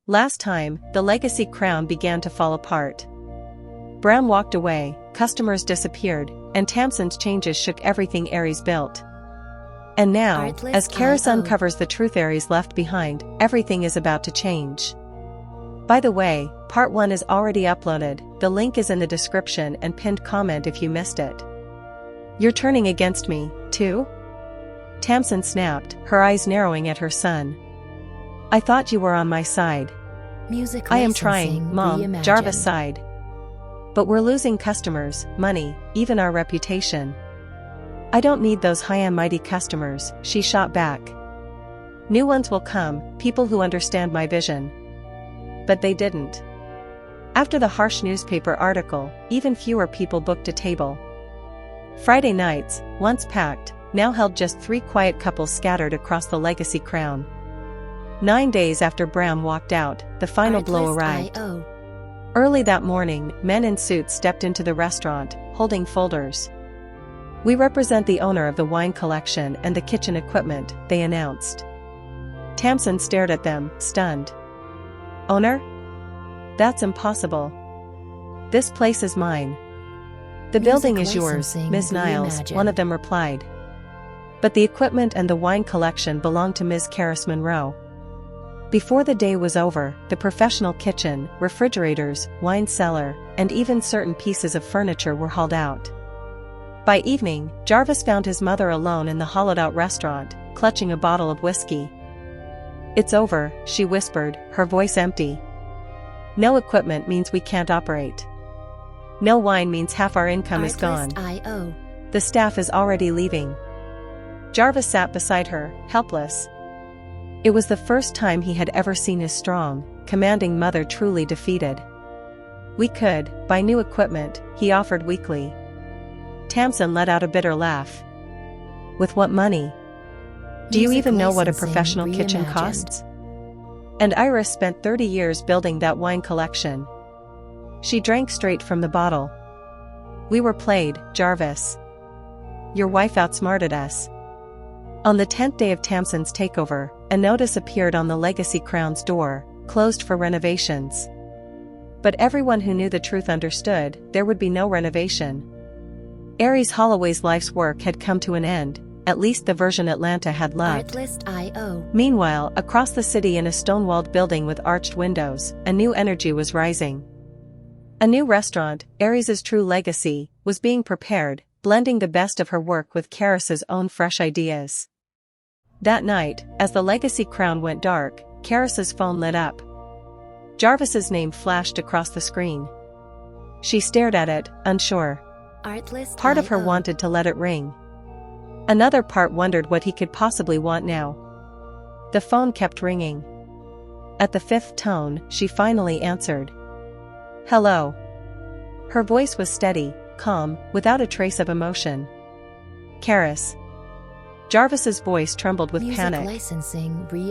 Last time, the legacy crown began to fall apart. Bram walked away, customers disappeared, and Tamsin's changes shook everything Aries built. And now, as Karis uncovers the truth Aries left behind, everything is about to change. By the way, part 1 is already uploaded, the link is in the description and pinned comment if you missed it. You're turning against me, too? Tamsin snapped, her eyes narrowing at her son. I thought you were on my side. Music I am trying, Mom, Jarvis sighed. But we're losing customers, money, even our reputation. I don't need those high and mighty customers, she shot back. New ones will come, people who understand my vision. But they didn't. After the harsh newspaper article, even fewer people booked a table. Friday nights, once packed, now held just 3 quiet couples scattered across the legacy crown. 9 days after Bram walked out, the final blow arrived. Early that morning, men in suits stepped into the restaurant, holding folders. We represent the owner of the wine collection and the kitchen equipment, they announced. Tamsin stared at them, stunned. Owner? That's impossible. This place is mine. The building is yours, Ms. Niles, one of them replied. But the equipment and the wine collection belong to Ms. Karis Monroe. Before the day was over, the professional kitchen, refrigerators, wine cellar, and even certain pieces of furniture were hauled out. By evening, Jarvis found his mother alone in the hollowed-out restaurant, clutching a bottle of whiskey. It's over, she whispered, her voice empty. No equipment means we can't operate. No wine means half our income is gone. The staff is already leaving. Jarvis sat beside her, helpless. It was the first time he had ever seen his strong, commanding mother truly defeated. We could buy new equipment, he offered weakly. Tamsin let out a bitter laugh. With what money? Do you even know what a professional kitchen costs? And Iris spent 30 years building that wine collection. She drank straight from the bottle. We were played, Jarvis. Your wife outsmarted us. On the 10th day of Tamsin's takeover, a notice appeared on the legacy crown's door, closed for renovations. But everyone who knew the truth understood, there would be no renovation. Aries Holloway's life's work had come to an end, at least the version Atlanta had loved. Meanwhile, across the city in a stone-walled building with arched windows, a new energy was rising. A new restaurant, Aries's true legacy, was being prepared, blending the best of her work with Karis's own fresh ideas. That night, as the legacy crown went dark, Karis's phone lit up. Jarvis's name flashed across the screen. She stared at it, unsure. Part of her wanted to let it ring. Another part wondered what he could possibly want now. The phone kept ringing. At the 5th tone, she finally answered. Hello. Her voice was steady, calm, without a trace of emotion. Karis. Jarvis's voice trembled with panic.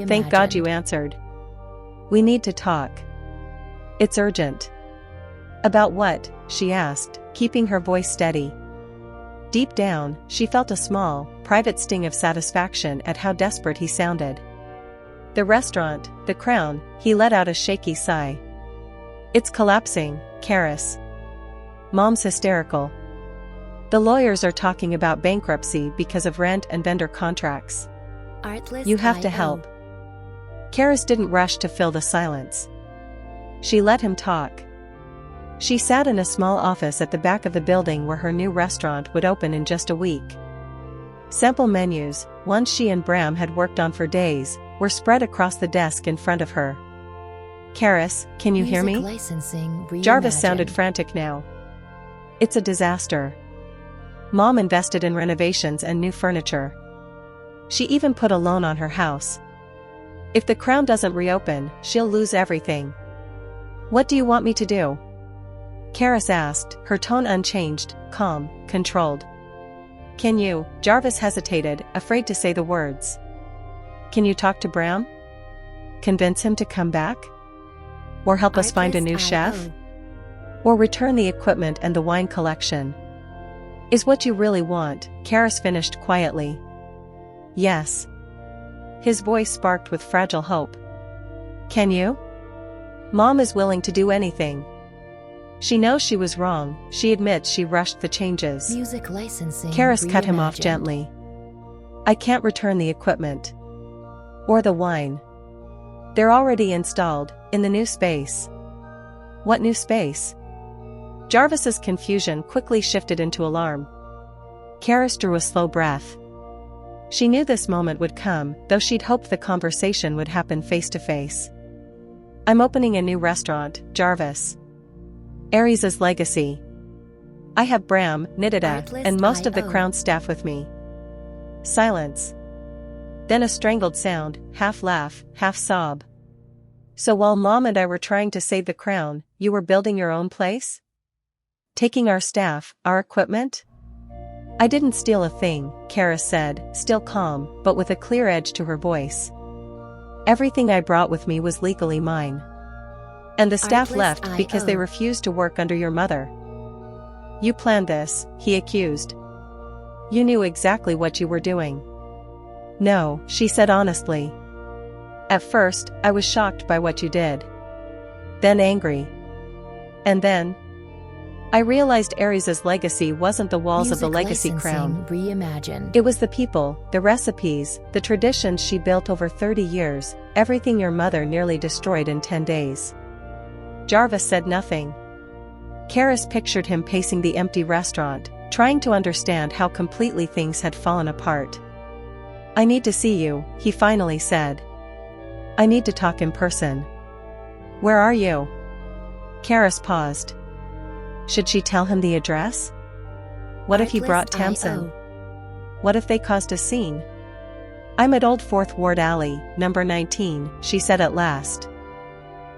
Thank God you answered. We need to talk. It's urgent. About what? She asked, keeping her voice steady. Deep down, she felt a small, private sting of satisfaction at how desperate he sounded. The restaurant, the crown, he let out a shaky sigh. It's collapsing, Karis. Mom's hysterical. The lawyers are talking about bankruptcy because of rent and vendor contracts. You have to help. Karis didn't rush to fill the silence. She let him talk. She sat in a small office at the back of the building where her new restaurant would open in just a week. Sample menus, ones she and Bram had worked on for days, were spread across the desk in front of her. Karis, can you hear me? Jarvis sounded frantic now. It's a disaster. Mom invested in renovations and new furniture. She even put a loan on her house. If the crown doesn't reopen, she'll lose everything. What do you want me to do? Karis asked, her tone unchanged, calm, controlled. Can you? Jarvis hesitated, afraid to say the words. Can you talk to Bram? Convince him to come back? Or help us find a new chef? Or return the equipment and the wine collection? Is what you really want? Karis finished quietly. Yes. His voice sparked with fragile hope. Can you? Mom is willing to do anything. She knows she was wrong, she admits she rushed the changes. Music licensing. Karis cut him off gently. I can't return the equipment. Or the wine. They're already installed, in the new space. What new space? Jarvis's confusion quickly shifted into alarm. Karis drew a slow breath. She knew this moment would come, though she'd hoped the conversation would happen face to face. I'm opening a new restaurant, Jarvis. Aries' legacy. I have Bram, Nidida, and most of the Crown staff with me. Silence. Then a strangled sound, half laugh, half sob. So while Mom and I were trying to save the Crown, you were building your own place? Taking our staff, our equipment? I didn't steal a thing, Karis said, still calm, but with a clear edge to her voice. Everything I brought with me was legally mine. And the staff left because they refused to work under your mother. You planned this, he accused. You knew exactly what you were doing. No, she said honestly. At first, I was shocked by what you did. Then angry. And then I realized Aries' legacy wasn't the walls of the legacy crown. Reimagined. It was the people, the recipes, the traditions she built over 30 years, everything your mother nearly destroyed in 10 days. Jarvis said nothing. Karis pictured him pacing the empty restaurant, trying to understand how completely things had fallen apart. I need to see you, he finally said. I need to talk in person. Where are you? Karis paused. Should she tell him the address? What if he brought Tamsin? What if they caused a scene? I'm at Old 4th Ward Alley, number 19, she said at last.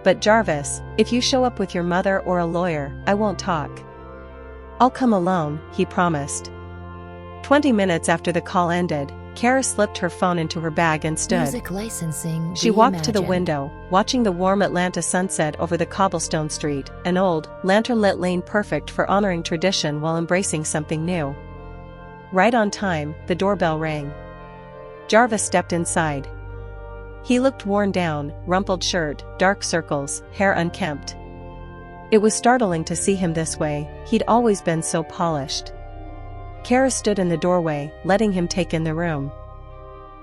But Jarvis, if you show up with your mother or a lawyer, I won't talk. I'll come alone, he promised. 20 minutes after the call ended, Karis slipped her phone into her bag and stood. Music licensing. She walked to the window, watching the warm Atlanta sunset over the cobblestone street, an old, lantern-lit lane perfect for honoring tradition while embracing something new. Right on time, the doorbell rang. Jarvis stepped inside. He looked worn down, rumpled shirt, dark circles, hair unkempt. It was startling to see him this way, he'd always been so polished. Karis stood in the doorway, letting him take in the room.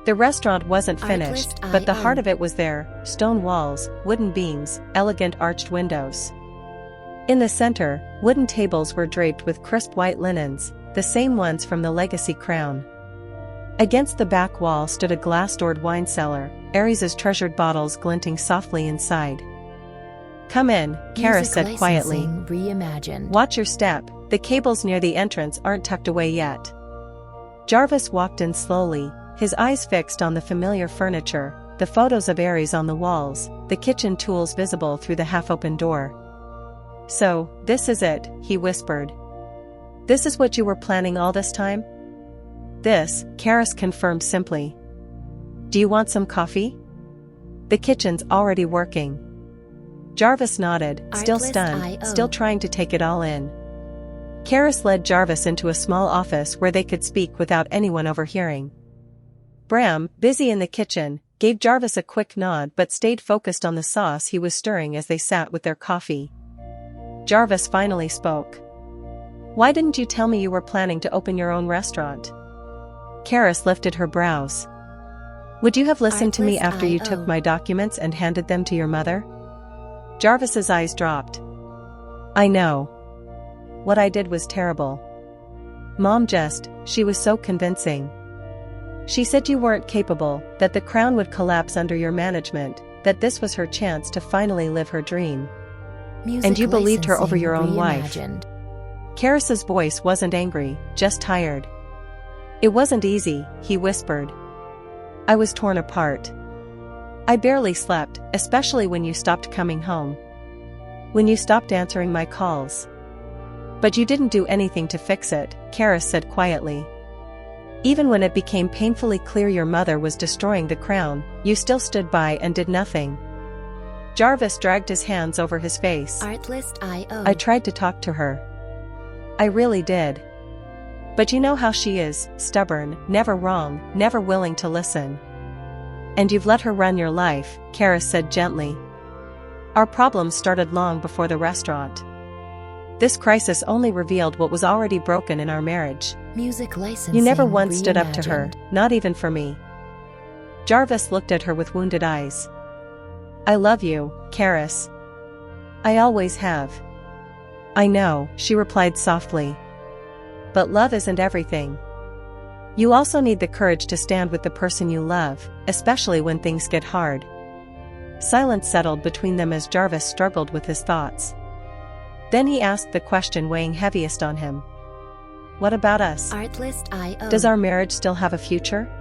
The restaurant wasn't finished, but the heart of it was there, stone walls, wooden beams, elegant arched windows. In the center, wooden tables were draped with crisp white linens, the same ones from the legacy crown. Against the back wall stood a glass-doored wine cellar, Aries' treasured bottles glinting softly inside. Come in, Karis said quietly. Reimagined. Watch your step, the cables near the entrance aren't tucked away yet. Jarvis walked in slowly, his eyes fixed on the familiar furniture, the photos of Aries on the walls, the kitchen tools visible through the half-open door. So, this is it, he whispered. This is what you were planning all this time? This, Karis confirmed simply. Do you want some coffee? The kitchen's already working. Jarvis nodded, still stunned, still trying to take it all in. Karis led Jarvis into a small office where they could speak without anyone overhearing. Bram, busy in the kitchen, gave Jarvis a quick nod but stayed focused on the sauce he was stirring as they sat with their coffee. Jarvis finally spoke. Why didn't you tell me you were planning to open your own restaurant? Karis lifted her brows. Would you have listened to me after you took my documents and handed them to your mother? Jarvis's eyes dropped. I know. What I did was terrible. Mom she was so convincing. She said you weren't capable, that the crown would collapse under your management, that this was her chance to finally live her dream. And you believed her over your own wife. Karis's voice wasn't angry, just tired. It wasn't easy, he whispered. I was torn apart. I barely slept, especially when you stopped coming home. When you stopped answering my calls. But you didn't do anything to fix it, Karis said quietly. Even when it became painfully clear your mother was destroying the crown, you still stood by and did nothing. Jarvis dragged his hands over his face. Artlist.io. I tried to talk to her. I really did. But you know how she is, stubborn, never wrong, never willing to listen. And you've let her run your life, Karis said gently. Our problems started long before the restaurant. This crisis only revealed what was already broken in our marriage. Music licensing You never once stood up to her, reimagined. not even for me. Jarvis looked at her with wounded eyes. I love you, Karis. I always have. I know, she replied softly. But love isn't everything. You also need the courage to stand with the person you love, especially when things get hard. Silence settled between them as Jarvis struggled with his thoughts. Then he asked the question weighing heaviest on him. What about us? Artlist.io. Does our marriage still have a future?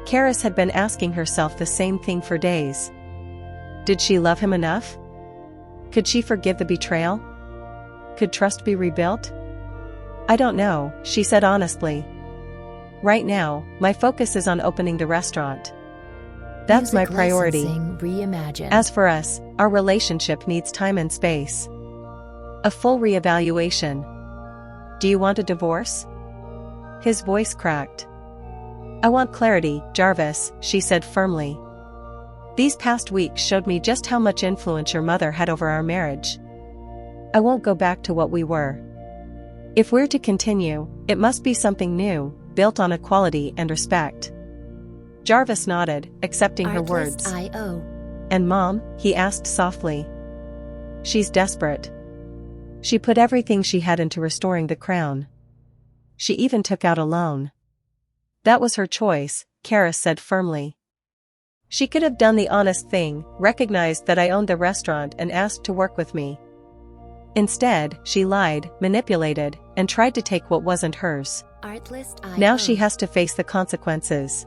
Karis had been asking herself the same thing for days. Did she love him enough? Could she forgive the betrayal? Could trust be rebuilt? I don't know, she said honestly. Right now, my focus is on opening the restaurant. That's my Music priority. licensing reimagined. As for us, our relationship needs time and space. A full reevaluation. Do you want a divorce? His voice cracked. I want clarity, Jarvis, she said firmly. These past weeks showed me just how much influence your mother had over our marriage. I won't go back to what we were. If we're to continue, it must be something new, built on equality and respect. Jarvis nodded, accepting her words. Artlist.io. And Mom? He asked softly. She's desperate. She put everything she had into restoring the crown. She even took out a loan. That was her choice, Karis said firmly. She could have done the honest thing, recognized that I owned the restaurant and asked to work with me. Instead, she lied, manipulated, and tried to take what wasn't hers. Artlist.io. Now she has to face the consequences.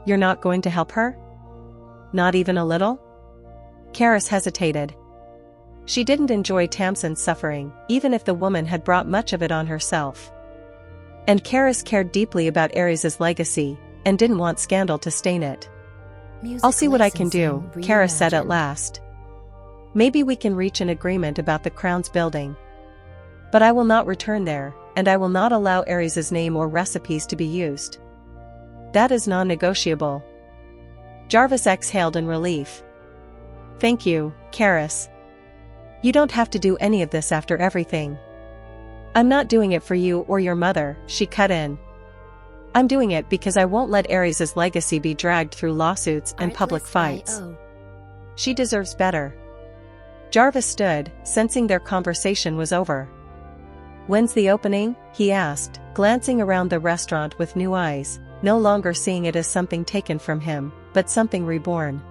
You're not going to help her? Not even a little? Karis hesitated. She didn't enjoy Tamsin's suffering, even if the woman had brought much of it on herself. And Karis cared deeply about Aries' legacy, and didn't want scandal to stain it. Music I'll see what I can do, licensing Karis said at reimagined. last. Maybe we can reach an agreement about the crown's building. But I will not return there, and I will not allow Aries' name or recipes to be used. That is non-negotiable. Jarvis exhaled in relief. Thank you, Karis. You don't have to do any of this after everything. I'm not doing it for you or your mother, she cut in. I'm doing it because I won't let Aries' legacy be dragged through lawsuits and public fights. Artlist.io. She deserves better. Jarvis stood, sensing their conversation was over. When's the opening? He asked, glancing around the restaurant with new eyes, no longer seeing it as something taken from him, but something reborn.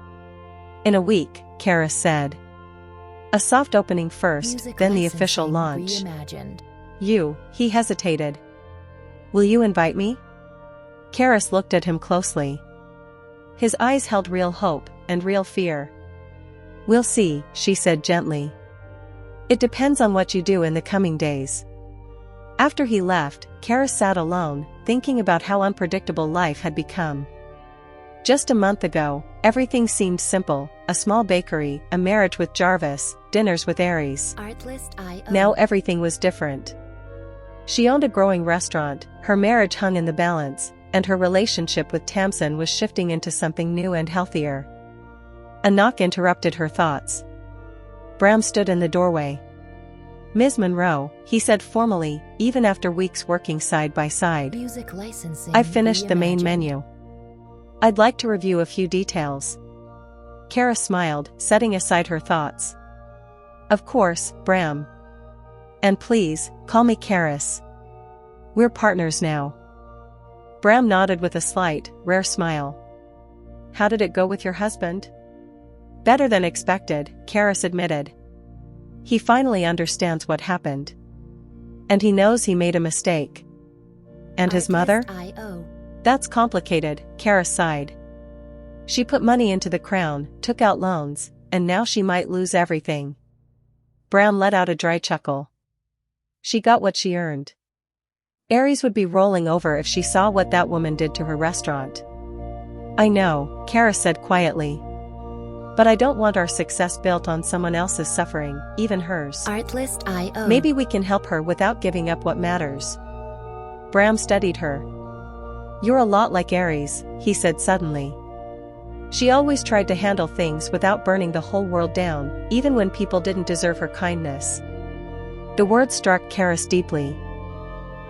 In a week, Karis said. A soft opening first, Music then the official licensing launch. reimagined. He hesitated. Will you invite me? Karis looked at him closely. His eyes held real hope, and real fear. We'll see, she said gently. It depends on what you do in the coming days. After he left, Karis sat alone, thinking about how unpredictable life had become. Just a month ago, everything seemed simple, a small bakery, a marriage with Jarvis, dinners with Aries. Artlist.io. Now everything was different. She owned a growing restaurant, her marriage hung in the balance, and her relationship with Tamsin was shifting into something new and healthier. A knock interrupted her thoughts. Bram stood in the doorway. Ms. Monroe, he said formally, even after weeks working side by side. Music licensing I've finished the main reimagined. menu. I'd like to review a few details. Kara smiled, setting aside her thoughts. Of course, Bram. And please, call me Karis. We're partners now. Bram nodded with a slight, rare smile. How did it go with your husband? Better than expected, Karis admitted. He finally understands what happened. And he knows he made a mistake. And his mother? Artlist.io. That's complicated, Karis sighed. She put money into the crown, took out loans, and now she might lose everything. Bram let out a dry chuckle. She got what she earned. Aries would be rolling over if she saw what that woman did to her restaurant. I know, Karis said quietly. But I don't want our success built on someone else's suffering, even hers. Artlist.io. Maybe we can help her without giving up what matters. Bram studied her. You're a lot like Aries, he said suddenly. She always tried to handle things without burning the whole world down, even when people didn't deserve her kindness. The word struck Karis deeply.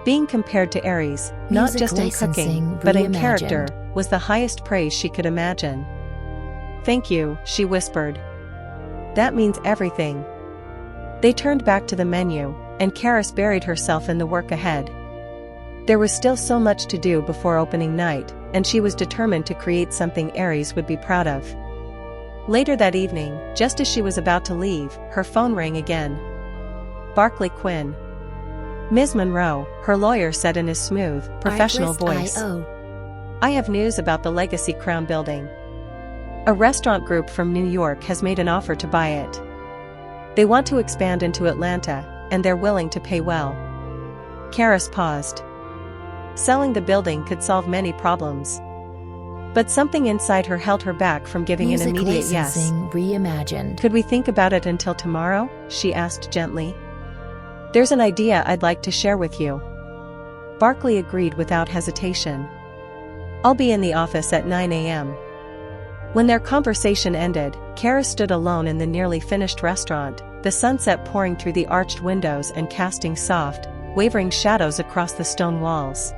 Being compared to Aries, not Music just in cooking, but in character, reimagined. was the highest praise she could imagine. "Thank you," she whispered. "That means everything." They turned back to the menu, and Karis buried herself in the work ahead. There was still so much to do before opening night, and she was determined to create something Aries would be proud of. Later that evening, just as she was about to leave, her phone rang again. Barclay Quinn. "Ms. Monroe," her lawyer said in his smooth, professional voice. "I have news about the Legacy Crown building. A restaurant group from New York has made an offer to buy it. They want to expand into Atlanta, and they're willing to pay well." Karis paused. Selling the building could solve many problems. But something inside her held her back from giving an immediate yes. Reimagined. "Could we think about it until tomorrow?" she asked gently. "There's an idea I'd like to share with you." Barclay agreed without hesitation. "I'll be in the office at 9 a.m. When their conversation ended, Karis stood alone in the nearly finished restaurant, the sunset pouring through the arched windows and casting soft, wavering shadows across the stone walls.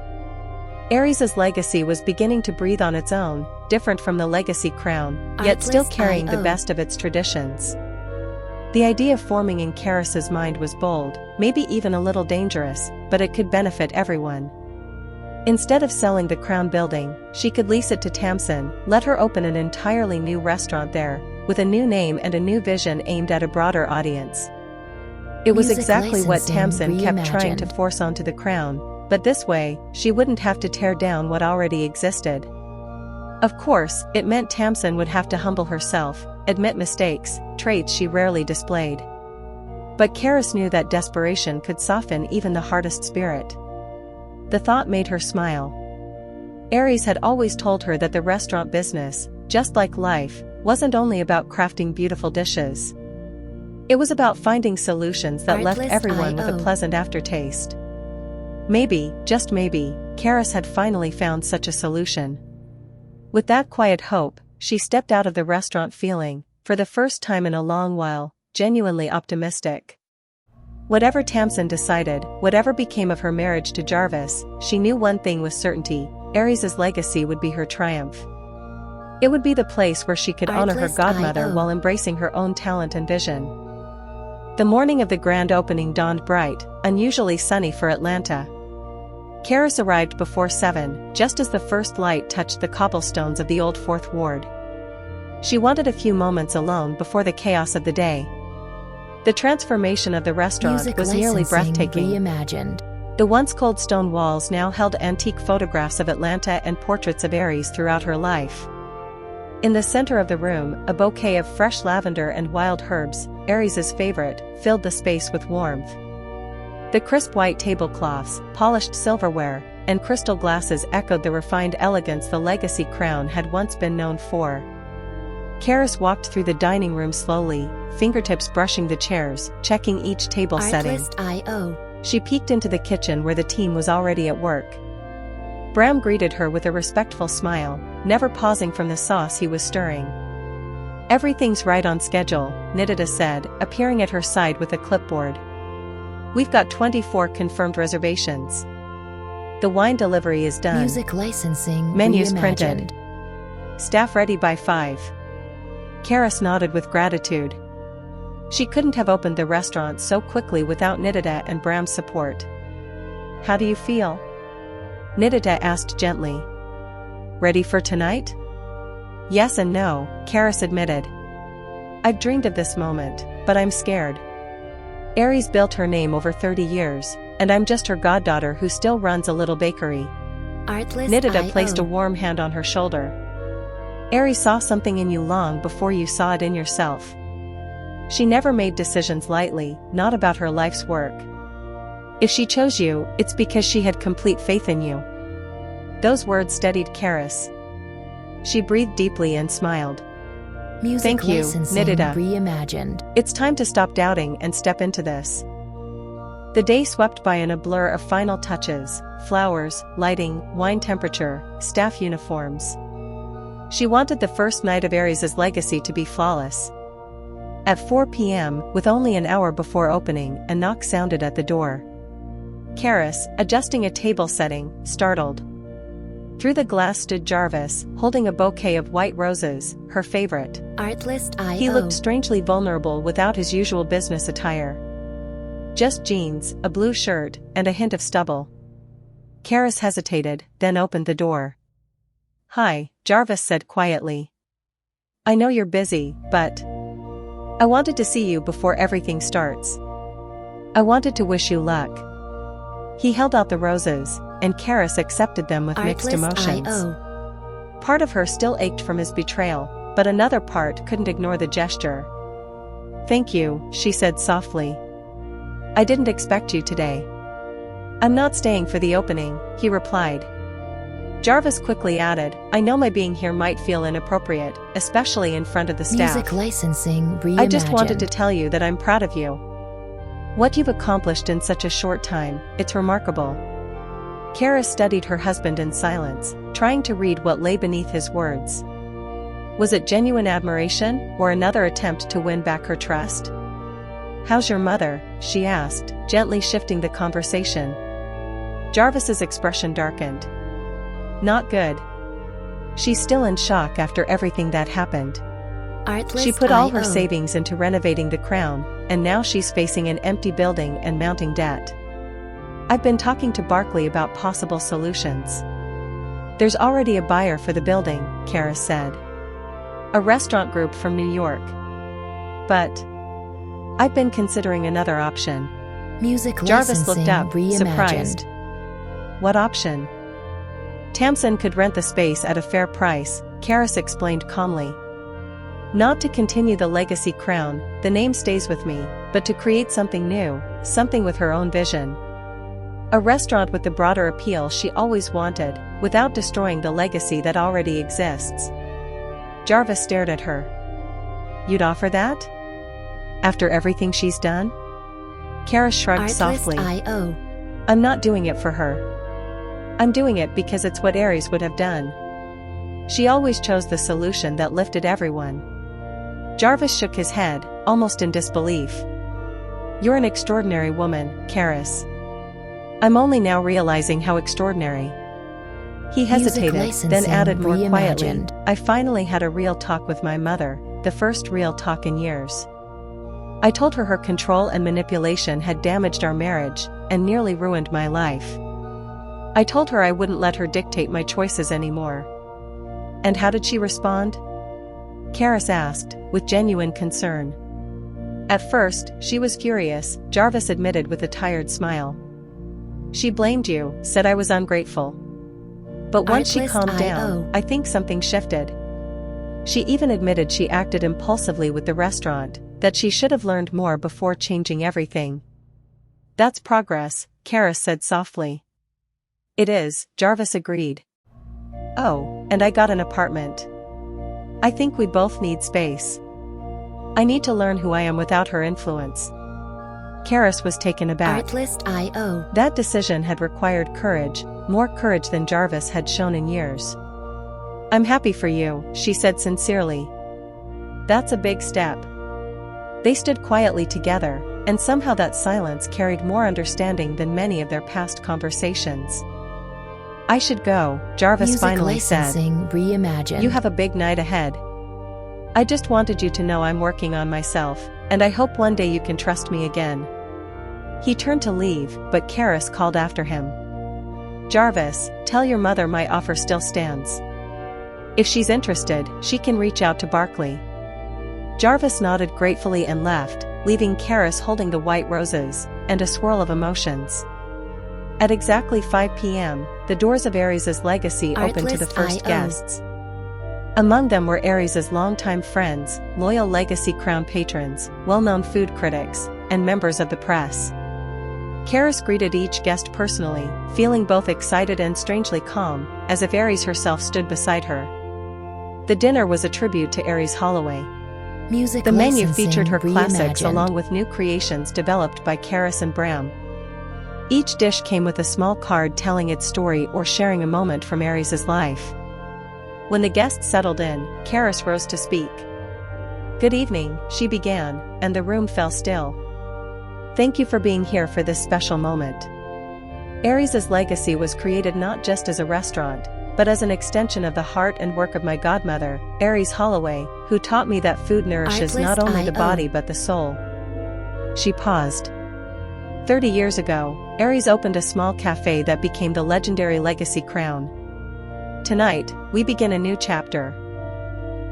Aries' legacy was beginning to breathe on its own, different from the Legacy Crown, yet still carrying the best of its traditions. The idea forming in Karis' mind was bold, maybe even a little dangerous, but it could benefit everyone. Instead of selling the Crown building, she could lease it to Tamsin, let her open an entirely new restaurant there, with a new name and a new vision aimed at a broader audience. It was exactly what Tamsin kept trying to force onto the Crown, but this way, she wouldn't have to tear down what already existed. Of course, it meant Tamsin would have to humble herself, admit mistakes, traits she rarely displayed. But Karis knew that desperation could soften even the hardest spirit. The thought made her smile. Aries had always told her that the restaurant business, just like life, wasn't only about crafting beautiful dishes. It was about finding solutions that left everyone with a pleasant aftertaste. Maybe, just maybe, Karis had finally found such a solution. With that quiet hope, she stepped out of the restaurant feeling, for the first time in a long while, genuinely optimistic. Whatever Tamsin decided, whatever became of her marriage to Jarvis, she knew one thing with certainty: Aries' legacy would be her triumph. It would be the place where she could honor her godmother while embracing her own talent and vision. The morning of the grand opening dawned bright, unusually sunny for Atlanta. Karis arrived before 7, just as the first light touched the cobblestones of the old Fourth Ward. She wanted a few moments alone before the chaos of the day. The transformation of the restaurant was nearly breathtaking. Reimagined. The once cold stone walls now held antique photographs of Atlanta and portraits of Aries throughout her life. In the center of the room, a bouquet of fresh lavender and wild herbs, Aries' favorite, filled the space with warmth. The crisp white tablecloths, polished silverware, and crystal glasses echoed the refined elegance the Legacy Crown had once been known for. Karis walked through the dining room slowly, fingertips brushing the chairs, checking each table setting. She peeked into the kitchen where the team was already at work. Bram greeted her with a respectful smile, never pausing from the sauce he was stirring. "Everything's right on schedule," Nidita said, appearing at her side with a clipboard. "We've got 24 confirmed reservations. The wine delivery is done. Music licensing Menus reimagined. printed. Staff ready by 5. Karis nodded with gratitude. She couldn't have opened the restaurant so quickly without Nidita and Bram's support. "How do you feel?" Nidita asked gently. "Ready for tonight?" "Yes and no," Karis admitted. "I've dreamed of this moment, but I'm scared. Aries built her name over 30 years, and I'm just her goddaughter who still runs a little bakery." Nidita placed a warm hand on her shoulder. "Aries saw something in you long before you saw it in yourself. She never made decisions lightly, not about her life's work. If she chose you, it's because she had complete faith in you." Those words steadied Karis. She breathed deeply and smiled. Music "Thank you, licensing Nidita. reimagined. It's time to stop doubting and step into this." The day swept by in a blur of final touches: flowers, lighting, wine temperature, staff uniforms. She wanted the first night of Aries' legacy to be flawless. At 4 p.m., with only an hour before opening, a knock sounded at the door. Karis, adjusting a table setting, startled. Through the glass stood Jarvis, holding a bouquet of white roses, her favorite. Artlist.io. He looked strangely vulnerable without his usual business attire. Just jeans, a blue shirt, and a hint of stubble. Karis hesitated, then opened the door. "Hi," Jarvis said quietly. "I know you're busy, but I wanted to see you before everything starts. I wanted to wish you luck." He held out the roses, and Karis accepted them with mixed emotions. Part of her still ached from his betrayal, but another part couldn't ignore the gesture. "Thank you," she said softly. "I didn't expect you today." "I'm not staying for the opening," he replied. Jarvis quickly added, "I know my being here might feel inappropriate, especially in front of the staff. Music licensing reimagined. I just wanted to tell you that I'm proud of you. What you've accomplished in such a short time, it's remarkable." Karis studied her husband in silence, trying to read what lay beneath his words. Was it genuine admiration, or another attempt to win back her trust? "How's your mother?" she asked, gently shifting the conversation. Jarvis's expression darkened. "Not good. She's still in shock after everything that happened. She put all her savings into renovating the crown, and now she's facing an empty building and mounting debt. I've been talking to Barkley about possible solutions. There's already a buyer for the building," Karis said. "A restaurant group from New York. But I've been considering another option." Music Jarvis looked licensing up, reimagined. surprised. "What option?" "Tamsin could rent the space at a fair price," Karis explained calmly. "Not to continue the legacy crown, the name stays with me, but to create something new, something with her own vision. A restaurant with the broader appeal she always wanted, without destroying the legacy that already exists." Jarvis stared at her. "You'd offer that? After everything she's done?" Karis shrugged softly. Artlist.io. "I'm not doing it for her. I'm doing it because it's what Aries would have done. She always chose the solution that lifted everyone." Jarvis shook his head, almost in disbelief. "You're an extraordinary woman, Karis. I'm only now realizing how extraordinary." He hesitated, then added more quietly, "I finally had a real talk with my mother, the first real talk in years. I told her her control and manipulation had damaged our marriage, and nearly ruined my life. I told her I wouldn't let her dictate my choices anymore." "And how did she respond?" Karis asked, with genuine concern. "At first, she was furious," Jarvis admitted with a tired smile. "She blamed you, said I was ungrateful. But once she calmed down, I think something shifted. She even admitted she acted impulsively with the restaurant, that she should have learned more before changing everything." "That's progress," Karis said softly. "It is," Jarvis agreed. "Oh, and I got an apartment. I think we both need space. I need to learn who I am without her influence." Karis was taken aback. Artlist.io. That decision had required courage, more courage than Jarvis had shown in years. "I'm happy for you," she said sincerely. "That's a big step." They stood quietly together, and somehow that silence carried more understanding than many of their past conversations. "I should go," Jarvis Music finally said. licensing reimagined. "You have a big night ahead. I just wanted you to know I'm working on myself, and I hope one day you can trust me again." He turned to leave, but Karis called after him. "Jarvis, tell your mother my offer still stands. If she's interested, she can reach out to Barkley." Jarvis nodded gratefully and left, leaving Karis holding the white roses, and a swirl of emotions. At exactly 5 p.m., the doors of Aries' legacy opened to the first guests. Among them were Aries' longtime friends, loyal legacy crown patrons, well-known food critics, and members of the press. Karis greeted each guest personally, feeling both excited and strangely calm, as if Aries herself stood beside her. The dinner was a tribute to Aries Holloway. Music The menu licensing featured her classics reimagined. along with new creations developed by Karis and Bram. Each dish came with a small card telling its story or sharing a moment from Aries' life. When the guests settled in, Karis rose to speak. "Good evening," she began, and the room fell still. "Thank you for being here for this special moment. Aries' legacy was created not just as a restaurant, but as an extension of the heart and work of my godmother, Aries Holloway, who taught me that food nourishes not only the body but the soul." She paused. 30 years ago, Aries opened a small cafe that became the legendary Legacy Crown. Tonight, we begin a new chapter.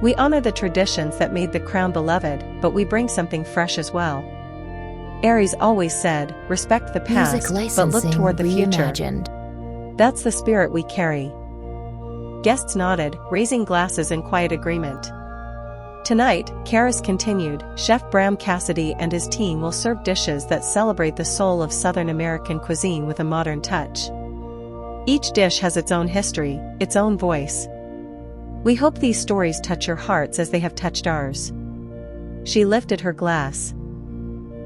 We honor the traditions that made the Crown beloved, but we bring something fresh as well. Aries always said, "Respect the past, but look toward the future." That's the spirit we carry. Guests nodded, raising glasses in quiet agreement. Tonight, Karis continued, Chef Bram Cassidy and his team will serve dishes that celebrate the soul of Southern American cuisine with a modern touch. Each dish has its own history, its own voice. We hope these stories touch your hearts as they have touched ours. She lifted her glass.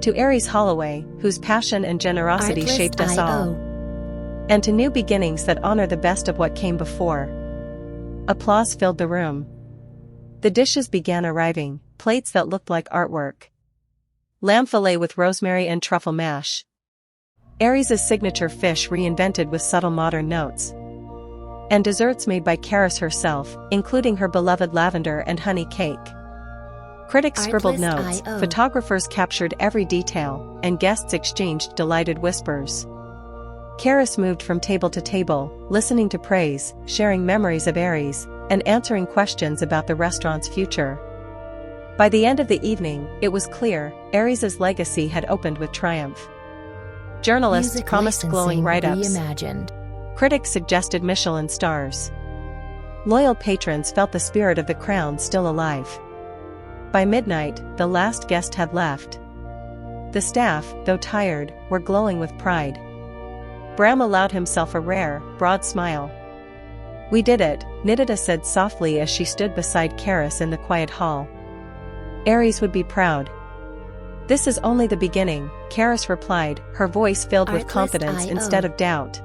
To Aries Holloway, whose passion and generosity shaped us all. And to new beginnings that honor the best of what came before. Applause filled the room. The dishes began arriving, plates that looked like artwork. Lamb fillet with rosemary and truffle mash. Aries' signature fish reinvented with subtle modern notes. And desserts made by Karis herself, including her beloved lavender and honey cake. Critics scribbled notes, photographers captured every detail, and guests exchanged delighted whispers. Karis moved from table to table, listening to praise, sharing memories of Aries, and answering questions about the restaurant's future. By the end of the evening, it was clear, Aries' legacy had opened with triumph. Journalists promised glowing write-ups. Critics suggested Michelin stars. Loyal patrons felt the spirit of the Crown still alive. By midnight, the last guest had left. The staff, though tired, were glowing with pride. Bram allowed himself a rare, broad smile. "We did it," Nidita said softly as she stood beside Karis in the quiet hall. "Aries would be proud." "This is only the beginning," Karis replied, her voice filled with confidence instead of doubt.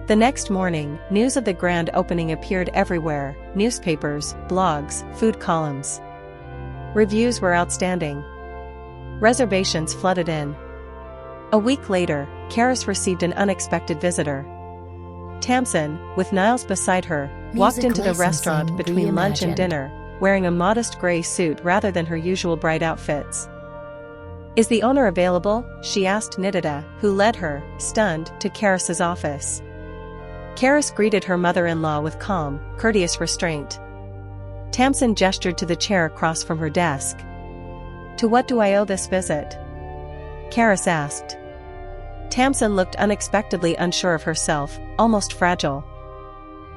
The next morning, news of the grand opening appeared everywhere, newspapers, blogs, food columns. Reviews were outstanding. Reservations flooded in. A week later, Karis received an unexpected visitor. Tamsin, with Niles beside her, walked into the restaurant between lunch and dinner, wearing a modest gray suit rather than her usual bright outfits. "Is the owner available?" she asked Nidita, who led her, stunned, to Karis' office. Karis greeted her mother-in-law with calm, courteous restraint. Tamsin gestured to the chair across from her desk. "To what do I owe this visit?" Karis asked. Tamsin looked unexpectedly unsure of herself, almost fragile.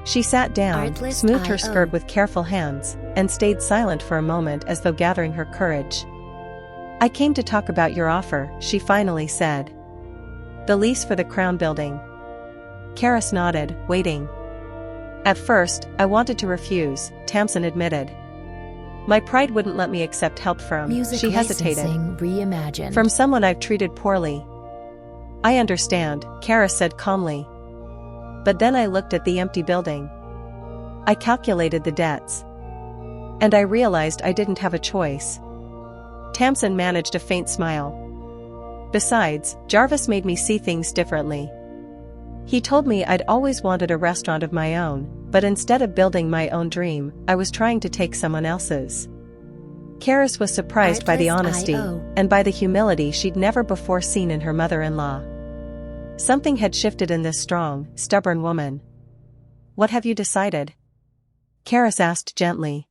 She sat down, smoothed her skirt with careful hands, and stayed silent for a moment as though gathering her courage. "I came to talk about your offer," she finally said. "The lease for the Crown building." Karis nodded, waiting. "At first, I wanted to refuse," Tamsin admitted. "My pride wouldn't let me accept help from," she hesitated, "from someone I've treated poorly." "I understand," Karis said calmly. "But then I looked at the empty building. I calculated the debts. And I realized I didn't have a choice." Tamsin managed a faint smile. "Besides, Jarvis made me see things differently. He told me I'd always wanted a restaurant of my own, but instead of building my own dream, I was trying to take someone else's." Karis was surprised by the honesty, and by the humility she'd never before seen in her mother-in-law. Something had shifted in this strong, stubborn woman. "What have you decided?" Karis asked gently.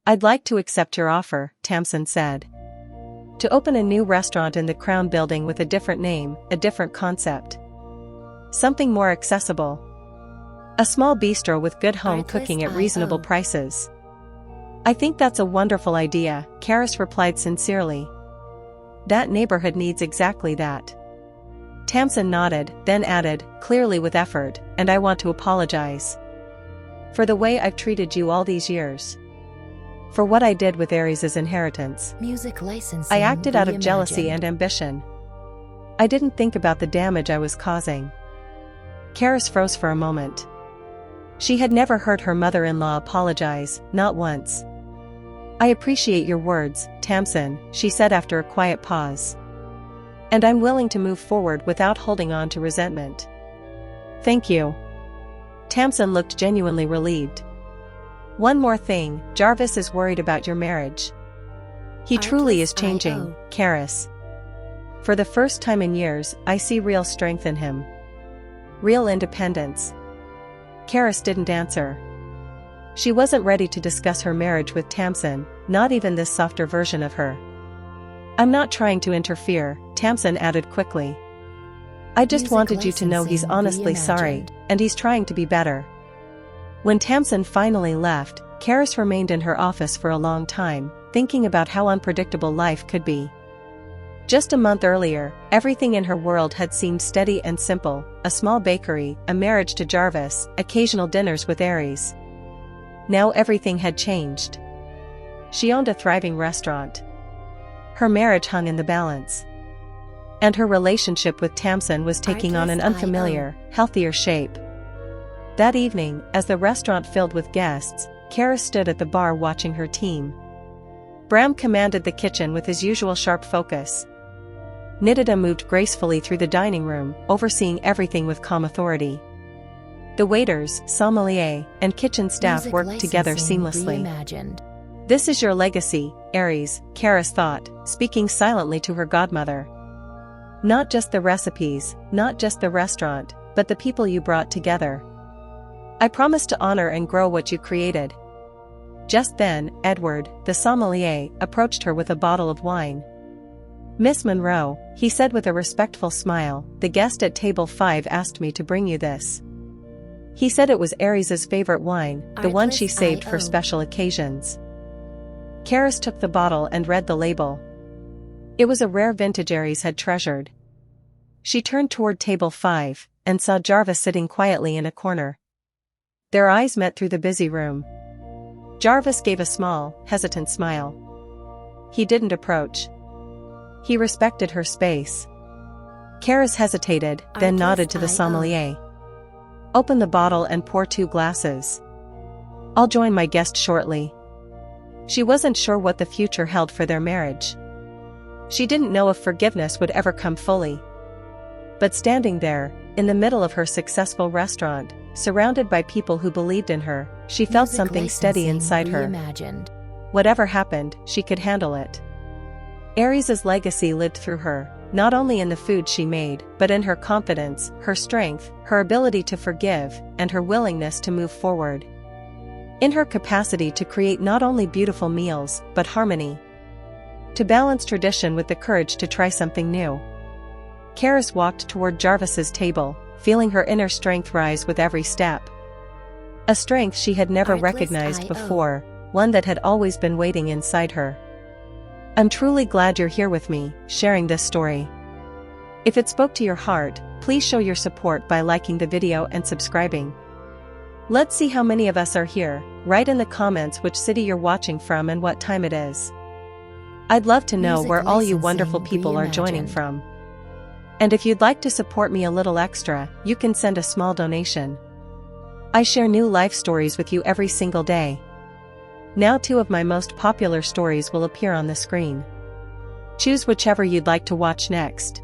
"I'd like to accept your offer," Tamsin said. "To open a new restaurant in the Crown building with a different name, a different concept. Something more accessible. A small bistro with good home cooking at reasonable prices." "I think that's a wonderful idea," Karis replied sincerely. "That neighborhood needs exactly that." Tamsin nodded, then added, clearly with effort, "And I want to apologize. For the way I've treated you all these years. For what I did with Aries' inheritance. I acted out of jealousy and ambition. I didn't think about the damage I was causing." Karis froze for a moment. She had never heard her mother-in-law apologize, not once. "I appreciate your words, Tamsin," she said after a quiet pause. "And I'm willing to move forward without holding on to resentment." "Thank you." Tamsin looked genuinely relieved. "One more thing, Jarvis is worried about your marriage. He truly is changing, Karis. For the first time in years, I see real strength in him. Real independence." Karis didn't answer. She wasn't ready to discuss her marriage with Tamsin, not even this softer version of her. "I'm not trying to interfere," Tamsin added quickly. "I just wanted you to know he's honestly sorry, and he's trying to be better." When Tamsin finally left, Karis remained in her office for a long time, thinking about how unpredictable life could be. Just a month earlier, everything in her world had seemed steady and simple: a small bakery, a marriage to Jarvis, occasional dinners with Aries. Now everything had changed. She owned a thriving restaurant. Her marriage hung in the balance. And her relationship with Tamsin was taking on an unfamiliar, healthier shape. That evening, as the restaurant filled with guests, Karis stood at the bar watching her team. Bram commanded the kitchen with his usual sharp focus. Nidida moved gracefully through the dining room, overseeing everything with calm authority. The waiters, sommelier, and kitchen staff worked together seamlessly. "This is your legacy, Aries," Karis thought, speaking silently to her godmother. "Not just the recipes, not just the restaurant, but the people you brought together. I promise to honor and grow what you created." Just then, Edward, the sommelier, approached her with a bottle of wine. "Miss Monroe," he said with a respectful smile, "the guest at table 5 asked me to bring you this." He said it was Aries' favorite wine, the one she saved for special occasions. Karis took the bottle and read the label. It was a rare vintage Aries had treasured. She turned toward table 5, and saw Jarvis sitting quietly in a corner. Their eyes met through the busy room. Jarvis gave a small, hesitant smile. He didn't approach. He respected her space. Karis hesitated, then nodded to the sommelier. "Open the bottle and pour 2 glasses. I'll join my guest shortly." She wasn't sure what the future held for their marriage. She didn't know if forgiveness would ever come fully. But standing there, in the middle of her successful restaurant, surrounded by people who believed in her, she felt something steady inside her. Whatever happened, she could handle it. Aries' legacy lived through her, not only in the food she made, but in her confidence, her strength, her ability to forgive, and her willingness to move forward. In her capacity to create not only beautiful meals, but harmony. To balance tradition with the courage to try something new. Karis walked toward Jarvis's table, feeling her inner strength rise with every step. A strength she had never recognized before, one that had always been waiting inside her. "I'm truly glad you're here with me, sharing this story. If it spoke to your heart, please show your support by liking the video and subscribing. Let's see how many of us are here. Write in the comments which city you're watching from and what time it is. I'd love to know where all you wonderful people are joining from. And if you'd like to support me a little extra, you can send a small donation. I share new life stories with you every single day. Now 2 of my most popular stories will appear on the screen. Choose whichever you'd like to watch next.